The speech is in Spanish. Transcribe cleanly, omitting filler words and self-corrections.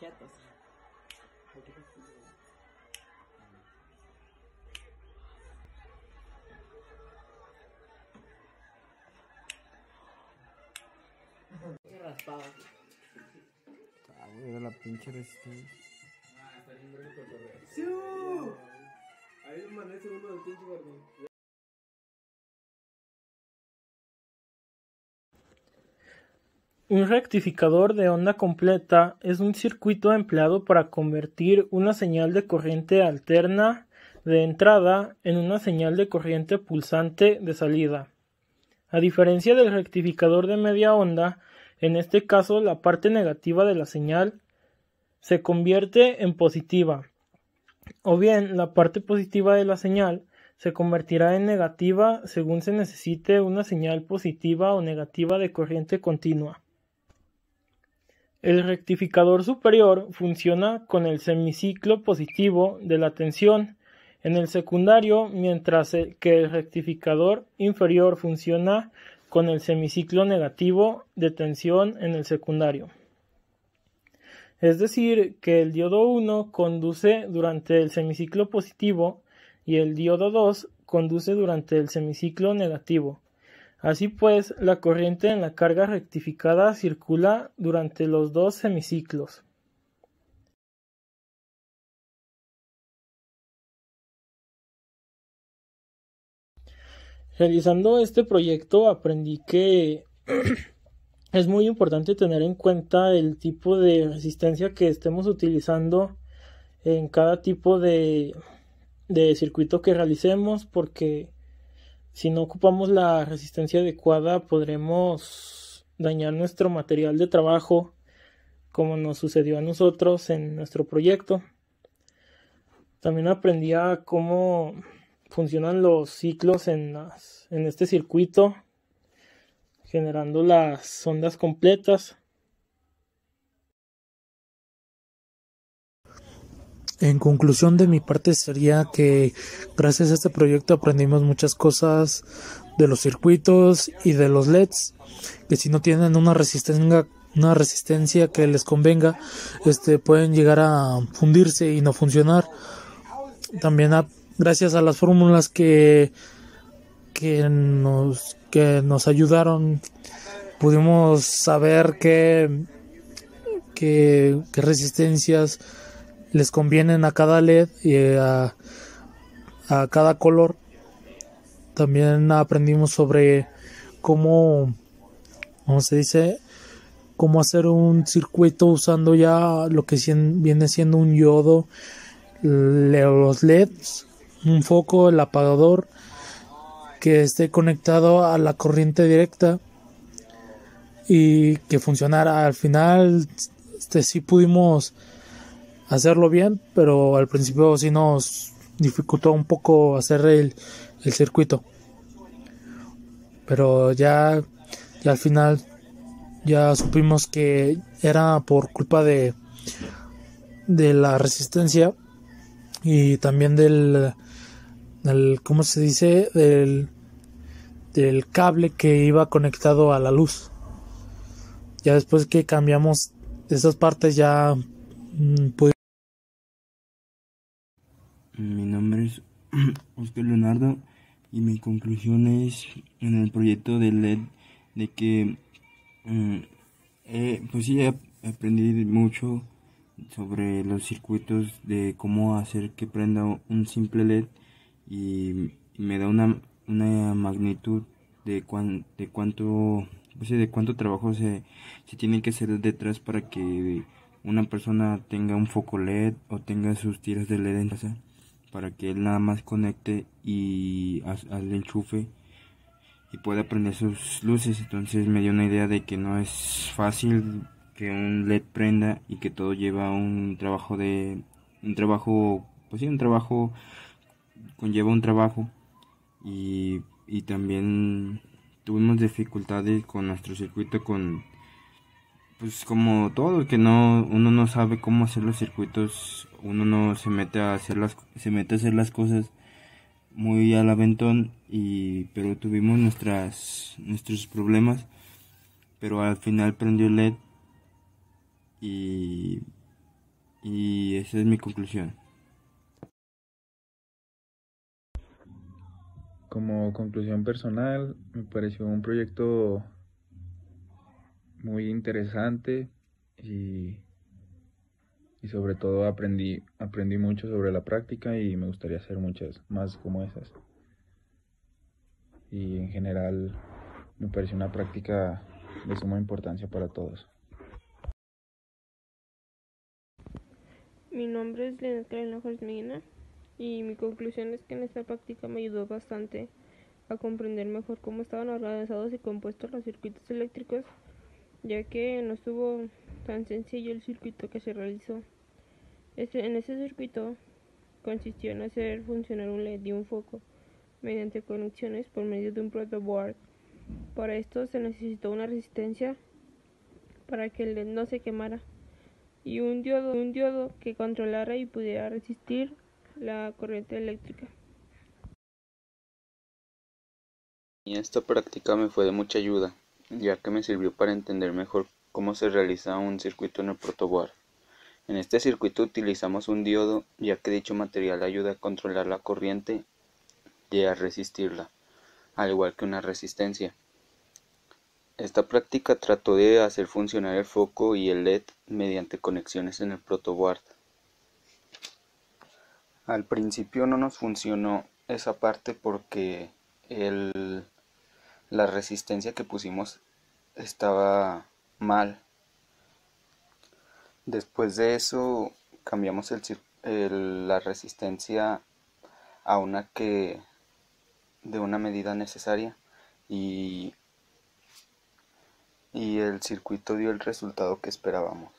chetos. Raspado. Era la pinche resistencia. Está bien bueno el cotorreo. ¡Sí! Ahí mandé el segundo del pinche gordo. Un rectificador de onda completa es un circuito empleado para convertir una señal de corriente alterna de entrada en una señal de corriente pulsante de salida. A diferencia del rectificador de media onda, en este caso la parte negativa de la señal se convierte en positiva, o bien la parte positiva de la señal se convertirá en negativa según se necesite una señal positiva o negativa de corriente continua. El rectificador superior funciona con el semiciclo positivo de la tensión en el secundario, mientras que el rectificador inferior funciona con el semiciclo negativo de tensión en el secundario. Es decir, que el diodo 1 conduce durante el semiciclo positivo y el diodo 2 conduce durante el semiciclo negativo. Así pues, la corriente en la carga rectificada circula durante los dos semiciclos. Realizando este proyecto aprendí que es muy importante tener en cuenta el tipo de resistencia que estemos utilizando en cada tipo de circuito que realicemos, porque si no ocupamos la resistencia adecuada podremos dañar nuestro material de trabajo, como nos sucedió a nosotros en nuestro proyecto. También aprendí a cómo funcionan los ciclos en este circuito, generando las ondas completas. En conclusión de mi parte sería que gracias a este proyecto aprendimos muchas cosas de los circuitos y de los LEDs, que si no tienen una resistencia que les convenga, pueden llegar a fundirse y no funcionar. También gracias a las fórmulas que nos ayudaron, pudimos saber qué resistencias les convienen a cada LED y a cada color. También aprendimos sobre cómo hacer un circuito usando ya lo que viene siendo un diodo, los LEDs, un foco, el apagador, que esté conectado a la corriente directa y que funcionara. Al final sí pudimos hacerlo bien, pero al principio sí nos dificultó un poco hacer el circuito, pero ya al final ya supimos que era por culpa de la resistencia y también del ¿cómo se dice? Del cable que iba conectado a la luz. Ya después que cambiamos esas partes ya Mi nombre es Oscar Leonardo y mi conclusión es en el proyecto de LED de que pues sí he aprendido mucho sobre los circuitos, de cómo hacer que prenda un simple LED y me da una magnitud de cuánto pues sí, de cuánto trabajo se tiene que hacer detrás para que una persona tenga un foco LED o tenga sus tiras de LED en casa, para que él nada más conecte y al enchufe y pueda prender sus luces. Entonces me dio una idea de que no es fácil que un LED prenda y que todo lleva un trabajo, conlleva un trabajo y también tuvimos dificultades con nuestro circuito, pues como todo, que uno no sabe cómo hacer los circuitos, uno no se mete a hacer las cosas muy al aventón, pero tuvimos nuestros problemas, pero al final prendió el LED y Y esa es mi conclusión. Como conclusión personal, me pareció un proyecto muy interesante y sobre todo aprendí mucho sobre la práctica y me gustaría hacer muchas más como esas. Y en general me pareció una práctica de suma importancia para todos. Mi nombre es Linet Carolina Juárez Medina y mi conclusión es que en esta práctica me ayudó bastante a comprender mejor cómo estaban organizados y compuestos los circuitos eléctricos, ya que no estuvo tan sencillo el circuito que se realizó. En ese circuito consistió en hacer funcionar un LED y un foco mediante conexiones por medio de un protoboard. Para esto se necesitó una resistencia para que el LED no se quemara y un diodo que controlara y pudiera resistir la corriente eléctrica. Y esta práctica me fue de mucha ayuda, ya que me sirvió para entender mejor cómo se realiza un circuito en el protoboard. En este circuito utilizamos un diodo, ya que dicho material ayuda a controlar la corriente y a resistirla, al igual que una resistencia. Esta práctica trató de hacer funcionar el foco y el LED mediante conexiones en el protoboard. Al principio no nos funcionó esa parte porque la resistencia que pusimos estaba mal. Después de eso cambiamos la resistencia a una de una medida necesaria y el circuito dio el resultado que esperábamos.